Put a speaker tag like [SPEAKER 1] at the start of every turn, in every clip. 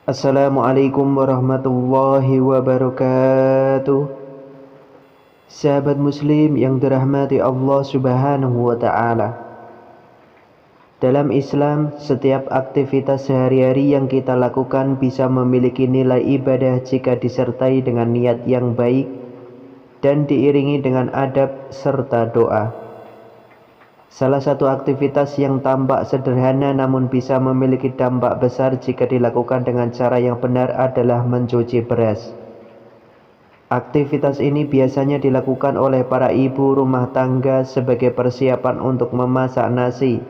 [SPEAKER 1] Assalamualaikum warahmatullahi wabarakatuh. Sahabat muslim yang dirahmati Allah subhanahu wa ta'ala. Dalam Islam, setiap aktivitas sehari-hari yang kita lakukan bisa memiliki nilai ibadah jika disertai dengan niat yang baik dan diiringi dengan adab serta doa. Salah satu aktivitas yang tampak sederhana namun bisa memiliki dampak besar jika dilakukan dengan cara yang benar adalah mencuci beras. Aktivitas ini biasanya dilakukan oleh para ibu rumah tangga sebagai persiapan untuk memasak nasi,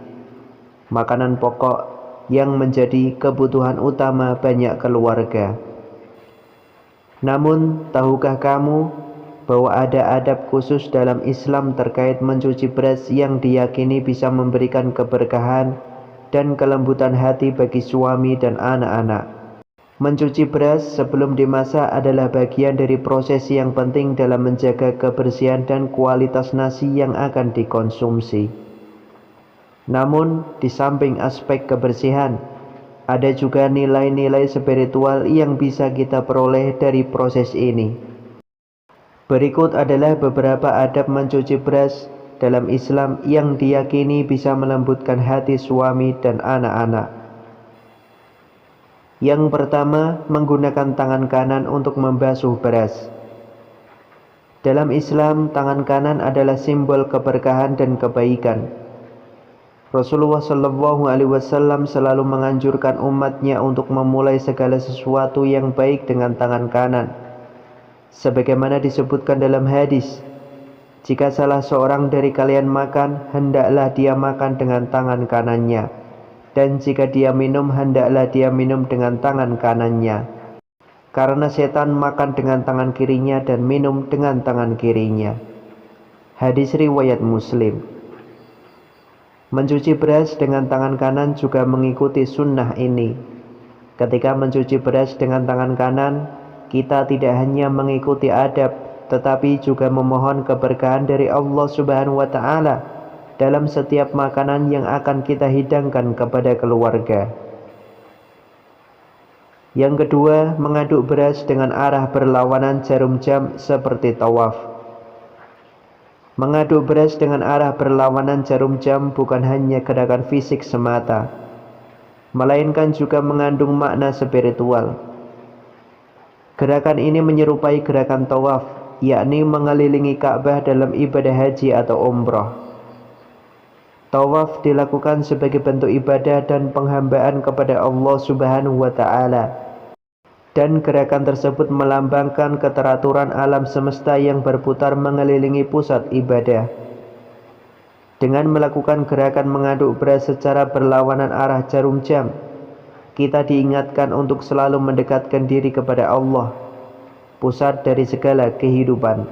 [SPEAKER 1] makanan pokok yang menjadi kebutuhan utama banyak keluarga. Namun, tahukah kamu bahwa ada adab khusus dalam Islam terkait mencuci beras yang diyakini bisa memberikan keberkahan dan kelembutan hati bagi suami dan anak-anak? Mencuci beras sebelum dimasak adalah bagian dari proses yang penting dalam menjaga kebersihan dan kualitas nasi yang akan dikonsumsi. Namun, di samping aspek kebersihan, ada juga nilai-nilai spiritual yang bisa kita peroleh dari proses ini. Berikut adalah beberapa adab mencuci beras dalam Islam yang diyakini bisa melembutkan hati suami dan anak-anak. Yang pertama, menggunakan tangan kanan untuk membasuh beras. Dalam Islam, tangan kanan adalah simbol keberkahan dan kebaikan. Rasulullah SAW selalu menganjurkan umatnya untuk memulai segala sesuatu yang baik dengan tangan kanan. Sebagaimana disebutkan dalam hadis, jika salah seorang dari kalian makan, hendaklah dia makan dengan tangan kanannya, dan jika dia minum, hendaklah dia minum dengan tangan kanannya, karena setan makan dengan tangan kirinya dan minum dengan tangan kirinya. Hadis riwayat Muslim. Mencuci beras dengan tangan kanan juga mengikuti sunnah ini. Ketika mencuci beras dengan tangan kanan, kita tidak hanya mengikuti adab, tetapi juga memohon keberkahan dari Allah Subhanahu wa ta'ala dalam setiap makanan yang akan kita hidangkan kepada keluarga. Yang kedua, mengaduk beras dengan arah berlawanan jarum jam seperti tawaf. Mengaduk beras dengan arah berlawanan jarum jam bukan hanya gerakan fisik semata, melainkan juga mengandung makna spiritual. Gerakan ini menyerupai gerakan tawaf, yakni mengelilingi Ka'bah dalam ibadah haji atau umrah. Tawaf dilakukan sebagai bentuk ibadah dan penghambaan kepada Allah Subhanahu wa ta'ala. Dan gerakan tersebut melambangkan keteraturan alam semesta yang berputar mengelilingi pusat ibadah. Dengan melakukan gerakan mengaduk beras secara berlawanan arah jarum jam, kita diingatkan untuk selalu mendekatkan diri kepada Allah, pusat dari segala kehidupan.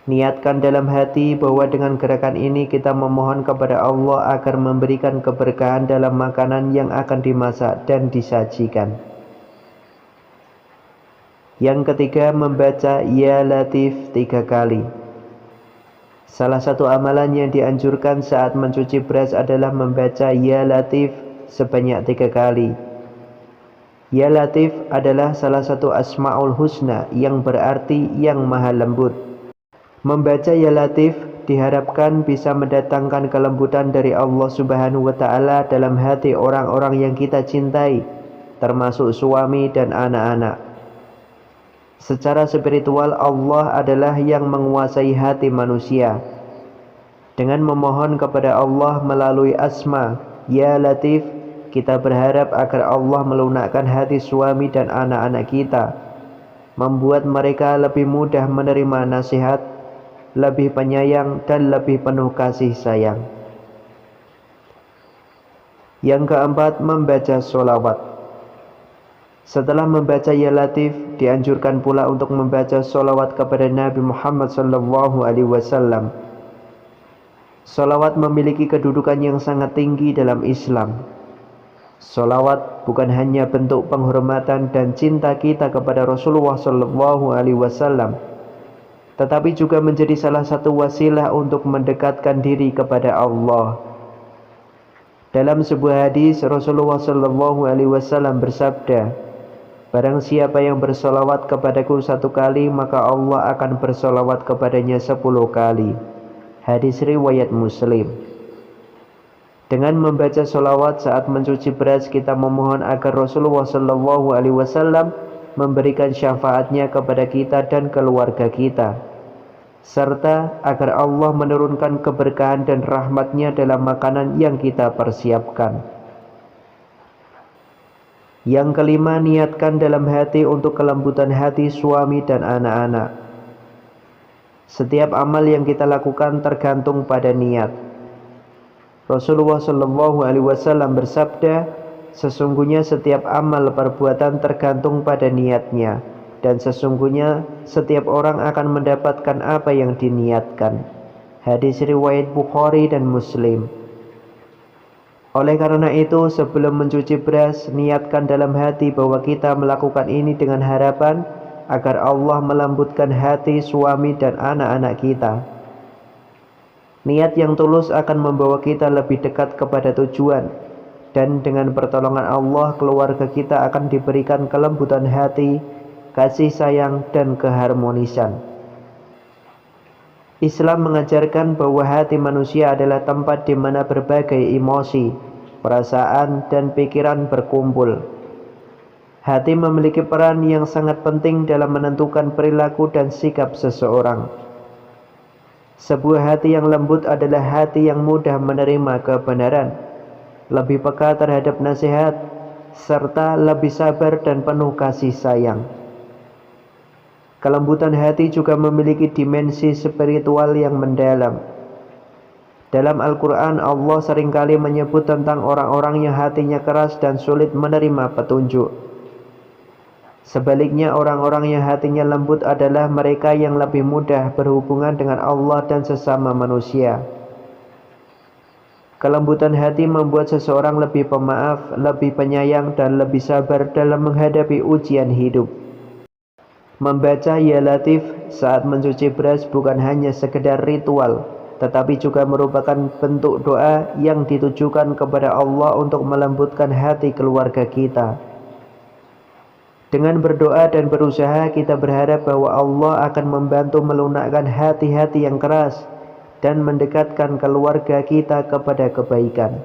[SPEAKER 1] Niatkan dalam hati bahwa dengan gerakan ini kita memohon kepada Allah agar memberikan keberkahan dalam makanan yang akan dimasak dan disajikan. Yang ketiga, membaca Ya Latif 3 kali. Salah satu amalan yang dianjurkan saat mencuci beras adalah membaca Ya Latif sebanyak 3 kali. Ya Latif adalah salah satu Asmaul Husna yang berarti yang maha lembut. Membaca Ya Latif diharapkan bisa mendatangkan kelembutan dari Allah Subhanahu wa ta'ala dalam hati orang-orang yang kita cintai, termasuk suami dan anak-anak. Secara spiritual, Allah adalah yang menguasai hati manusia. Dengan memohon kepada Allah melalui asma Ya Latif, kita berharap agar Allah melunakkan hati suami dan anak-anak kita, membuat mereka lebih mudah menerima nasihat, lebih penyayang dan lebih penuh kasih sayang. Yang keempat, membaca sholawat. Setelah membaca Ya Latif, dianjurkan pula untuk membaca sholawat kepada Nabi Muhammad SAW. Sholawat memiliki kedudukan yang sangat tinggi dalam Islam. Sholawat bukan hanya bentuk penghormatan dan cinta kita kepada Rasulullah SAW, tetapi juga menjadi salah satu wasilah untuk mendekatkan diri kepada Allah. Dalam sebuah hadis, Rasulullah SAW bersabda, Barang siapa yang bersolawat kepadaku 1 kali, maka Allah akan bersolawat kepadanya 10 kali. Hadis riwayat Muslim. Dengan membaca solawat saat mencuci beras, kita memohon agar Rasulullah SAW memberikan syafaatnya kepada kita dan keluarga kita, serta agar Allah menurunkan keberkahan dan rahmatnya dalam makanan yang kita persiapkan. Yang kelima, niatkan dalam hati untuk kelembutan hati suami dan anak-anak. Setiap amal yang kita lakukan tergantung pada niat. Rasulullah SAW bersabda, sesungguhnya setiap amal perbuatan tergantung pada niatnya, dan sesungguhnya setiap orang akan mendapatkan apa yang diniatkan. Hadis riwayat Bukhari dan Muslim. Oleh karena itu, sebelum mencuci beras, niatkan dalam hati bahwa kita melakukan ini dengan harapan agar Allah melembutkan hati suami dan anak-anak kita. Niat yang tulus akan membawa kita lebih dekat kepada tujuan, dan dengan pertolongan Allah, keluarga kita akan diberikan kelembutan hati, kasih sayang, dan keharmonisan. Islam mengajarkan bahwa hati manusia adalah tempat di mana berbagai emosi, perasaan, dan pikiran berkumpul. Hati memiliki peran yang sangat penting dalam menentukan perilaku dan sikap seseorang. Sebuah hati yang lembut adalah hati yang mudah menerima kebenaran, lebih peka terhadap nasihat, serta lebih sabar dan penuh kasih sayang. Kelembutan hati juga memiliki dimensi spiritual yang mendalam. Dalam Al-Quran, Allah seringkali menyebut tentang orang-orang yang hatinya keras dan sulit menerima petunjuk. Sebaliknya, orang-orang yang hatinya lembut adalah mereka yang lebih mudah berhubungan dengan Allah dan sesama manusia. Kelembutan hati membuat seseorang lebih pemaaf, lebih penyayang, dan lebih sabar dalam menghadapi ujian hidup. Membaca Ya Latif saat mencuci beras bukan hanya sekedar ritual, tetapi juga merupakan bentuk doa yang ditujukan kepada Allah untuk melembutkan hati keluarga kita. Dengan berdoa dan berusaha, kita berharap bahwa Allah akan membantu melunakkan hati-hati yang keras dan mendekatkan keluarga kita kepada kebaikan.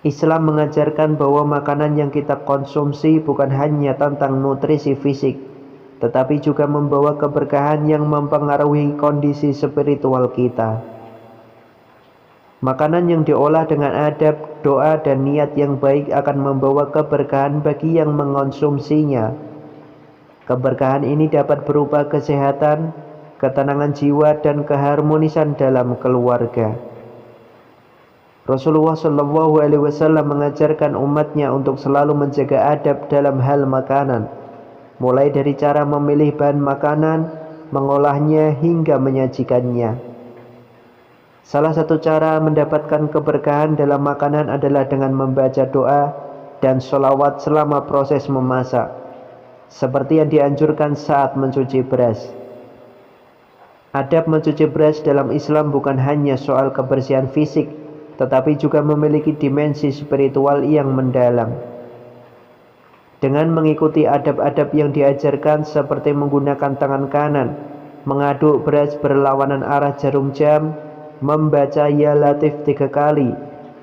[SPEAKER 1] Islam mengajarkan bahwa makanan yang kita konsumsi bukan hanya tentang nutrisi fisik, tetapi juga membawa keberkahan yang mempengaruhi kondisi spiritual kita. Makanan yang diolah dengan adab, doa, dan niat yang baik akan membawa keberkahan bagi yang mengonsumsinya. Keberkahan ini dapat berupa kesehatan, ketenangan jiwa, dan keharmonisan dalam keluarga. Rasulullah SAW mengajarkan umatnya untuk selalu menjaga adab dalam hal makanan, mulai dari cara memilih bahan makanan, mengolahnya, hingga menyajikannya. Salah satu cara mendapatkan keberkahan dalam makanan adalah dengan membaca doa dan sholawat selama proses memasak, seperti yang dianjurkan saat mencuci beras. Adab mencuci beras dalam Islam bukan hanya soal kebersihan fisik, tetapi juga memiliki dimensi spiritual yang mendalam. Dengan mengikuti adab-adab yang diajarkan seperti menggunakan tangan kanan, mengaduk beras berlawanan arah jarum jam, membaca Ya Latif 3 kali,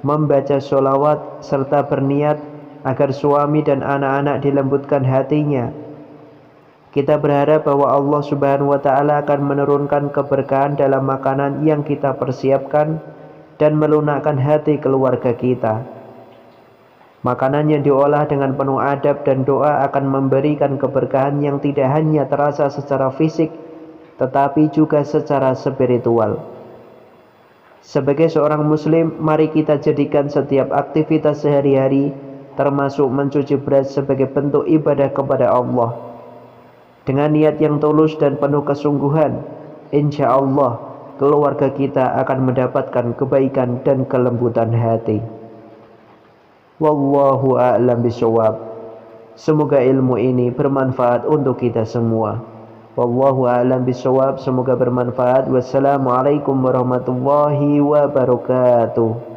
[SPEAKER 1] membaca sholawat, serta berniat agar suami dan anak-anak dilembutkan hatinya, kita berharap bahwa Allah Subhanahu wa Ta'ala akan menurunkan keberkahan dalam makanan yang kita persiapkan dan melunakkan hati keluarga kita. Makanan yang diolah dengan penuh adab dan doa akan memberikan keberkahan yang tidak hanya terasa secara fisik, tetapi juga secara spiritual. Sebagai seorang muslim, mari kita jadikan setiap aktivitas sehari-hari, termasuk mencuci beras, sebagai bentuk ibadah kepada Allah. Dengan niat yang tulus dan penuh kesungguhan, insya Allah keluarga kita akan mendapatkan kebaikan dan kelembutan hati. Wallahu a'lam bishawab. Semoga ilmu ini bermanfaat untuk kita semua. Wallahu a'lam bishawab. Semoga bermanfaat. Wassalamualaikum warahmatullahi wabarakatuh.